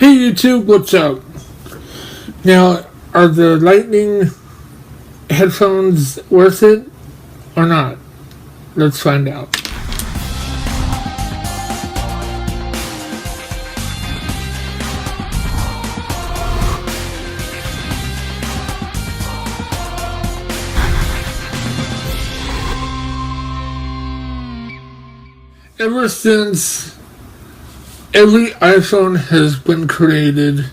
Hey YouTube, what's up? Now, are the Lightning headphones worth it or not? Let's find out. Ever since every iPhone has been created,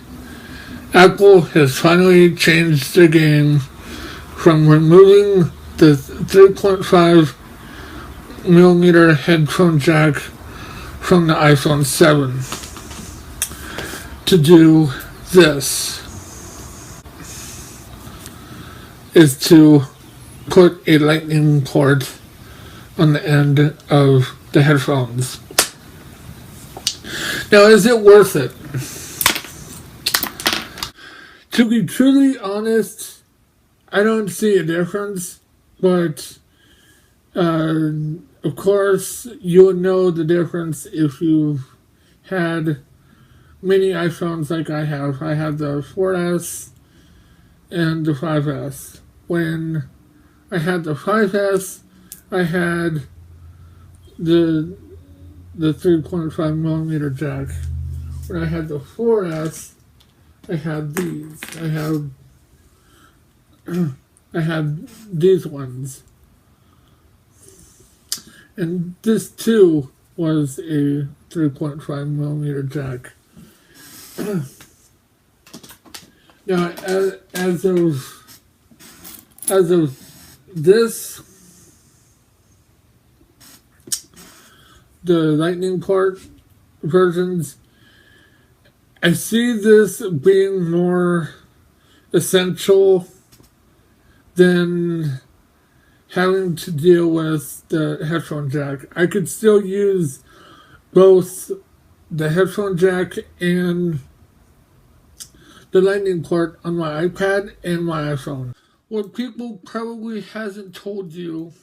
Apple has finally changed their game from removing the 3.5 millimeter headphone jack from the iPhone 7 to do this, is to put a lightning port on the end of the headphones. Now, is it worth it? To be truly honest, I don't see a difference, but of course, you would know the difference if you've had many iPhones like I have. I have the 4S and the 5S. When I had the 5S, I had the 3.5 millimeter jack. When I had the 4S, I had these. I had these ones. And this too was a 3.5 millimeter jack. Now, as of this, the Lightning port versions, I see this being more essential than having to deal with the headphone jack. I could still use both the headphone jack and the Lightning port on my iPad and my iPhone. What people probably hasn't told you,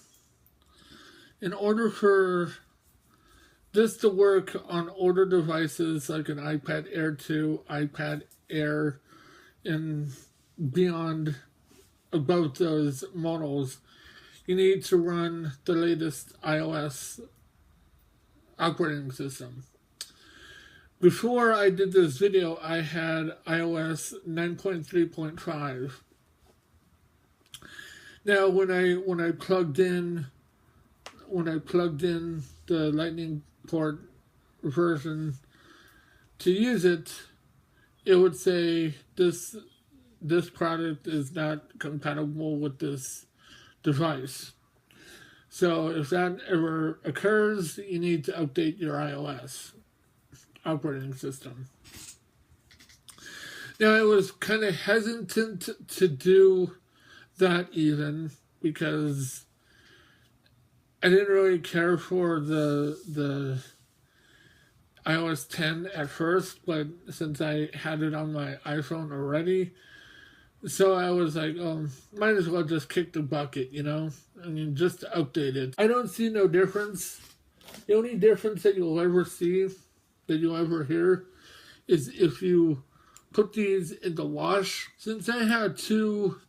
in order for this to work on older devices like an iPad Air 2, iPad Air, and beyond, above those models, you need to run the latest iOS operating system. Before I did this video, I had iOS 9.3.5. Now, when I plugged in the Lightning port version to use it, it would say this product is not compatible with this device. So if that ever occurs, you need to update your iOS operating system. Now, I was kind of hesitant to do that even because I didn't really care for the iOS 10 at first, but since I had it on my iPhone already, so I was like, oh, might as well just kick the bucket, you know? I mean, just update it. I don't see no difference. The only difference that you'll ever see, that you'll ever hear, is if you put these in the wash. Since I had two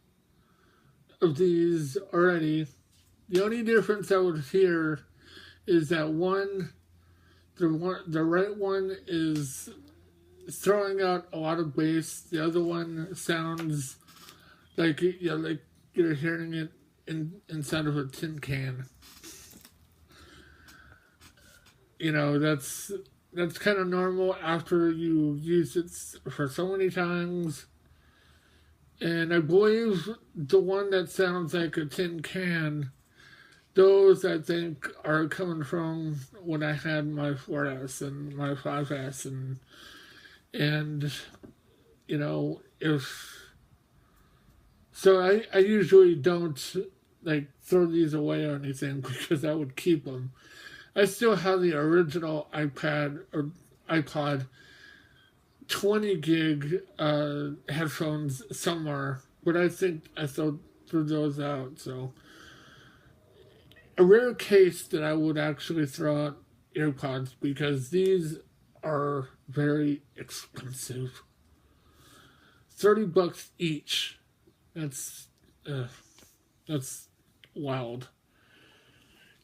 of these already, the only difference I would hear is that the right one is throwing out a lot of bass. The other one sounds like you're hearing it inside of a tin can. You know, that's kind of normal after you use it for so many times. And I believe the one that sounds like a tin can, those I think are coming from when I had my 4S and my 5S, and you know, I usually don't like throw these away or anything because I would keep them. I still have the original iPad or iPod 20 gig headphones somewhere, but I think I threw those out. So a rare case that I would actually throw out AirPods, because these are very expensive. $30 each. That's wild.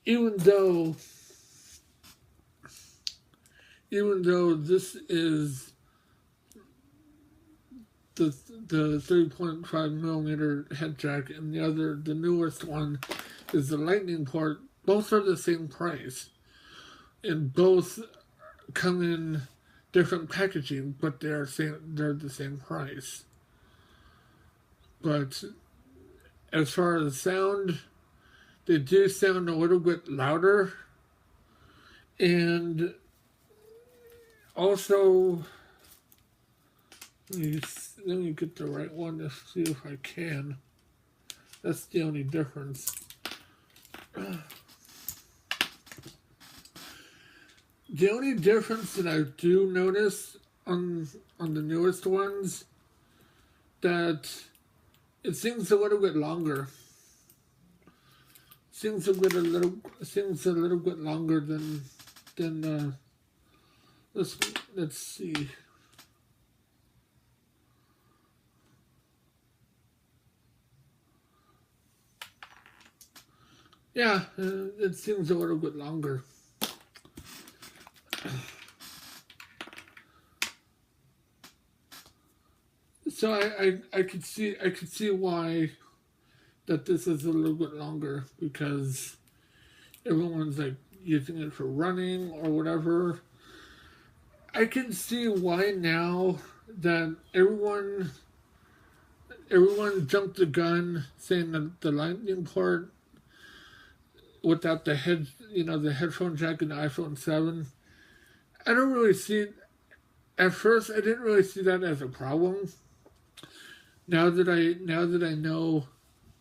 Even though this is the 3.5 millimeter head jack, and the newest one is the Lightning port. Both are the same price, and both come in different packaging, but they're the same price. But as far as sound, they do sound a little bit louder, and also let me get the right one to see if I can. That's the only difference. The only difference that I do notice on the newest ones, that it seems a little bit longer. Seems a little bit longer than let's see. Yeah, it seems a little bit longer. So I could see why that this is a little bit longer, because everyone's like using it for running or whatever. I can see why now that everyone jumped the gun saying that the Lightning port without the headphone jack in the iPhone 7. I don't really see. At first, I didn't really see that as a problem. Now that I know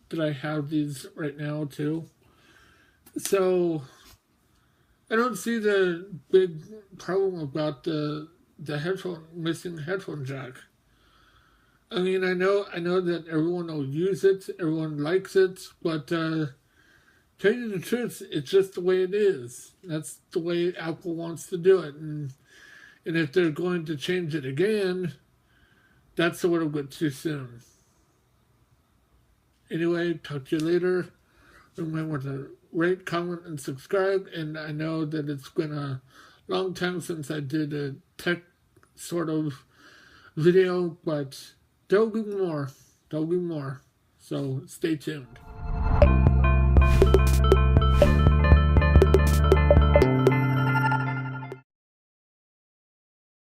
that I have these right now too, so I don't see the big problem about the missing headphone jack. I mean, I know that everyone will use it, everyone likes it, but tell you the truth, it's just the way it is. That's the way Apple wants to do it, and if they're going to change it again, that's a little bit too soon. Anyway, talk to you later. Remember to rate, comment, and subscribe. And I know that it's been a long time since I did a tech sort of video, but there'll be more. So stay tuned.